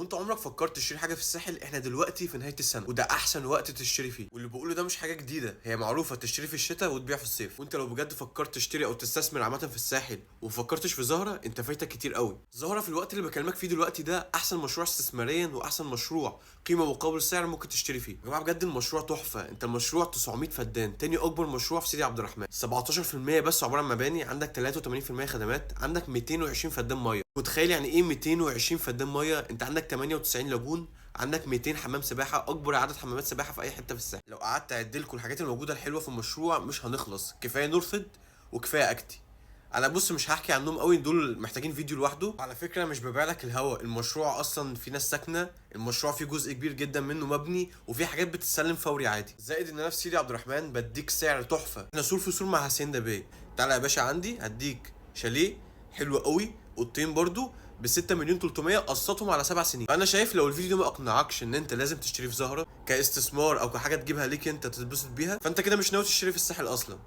انت عمرك فكرت تشتري حاجه في الساحل؟ احنا دلوقتي في نهايه السنه وده احسن وقت تشتري فيه، واللي بقوله ده مش حاجه جديده، هي معروفه، تشتري في الشتاء وتبيع في الصيف. وانت لو بجد فكرت تشتري او تستثمر عامه في الساحل ومفكرتش في زهره، انت فايتك كتير قوي. زهره في الوقت اللي بكلمك فيه دلوقتي ده احسن مشروع استثماريا واحسن مشروع قيمه مقابل سعر ممكن تشتري فيه. يا جماعه بجد المشروع تحفه. انت المشروع 900 فدان، تاني اكبر مشروع في سيدي عبد الرحمن، 17% بس عباره عن مباني، عندك 83% خدمات، عندك 220 فدان ميه. متخيل يعني ايه 220 فدان ميه؟ انت عندك 98 لاجون، عندك 200 حمام سباحه، اكبر عدد حمامات سباحه في اي حته في الساحل. لو قعدت اعد لكم الحاجات الموجوده الحلوه في المشروع مش هنخلص. كفايه نورفيد وكفايه اكتي. انا بص مش هحكي عنهم قوي، دول محتاجين فيديو لوحده. على فكره مش ببيع لك الهوا، المشروع اصلا في ناس ساكنه، المشروع فيه جزء كبير جدا منه مبني، وفي حاجات بتتسلم فوري عادي. زائد ان انا في سيدي عبد الرحمن بديك سعر تحفه، احنا سور في سور مع هاسيندا باي. تعالى يا باشا عندي هديك شاليه حلو قوي، اوضتين برضو ب 6 مليون 300 قسطهم على 7 سنين. انا شايف لو الفيديو ده ما اقنعكش ان انت لازم تشتري في زهره كاستثمار او كحاجه تجيبها ليك انت تتبسط بيها، فانت كده مش ناوي تشتري في الساحل اصلا.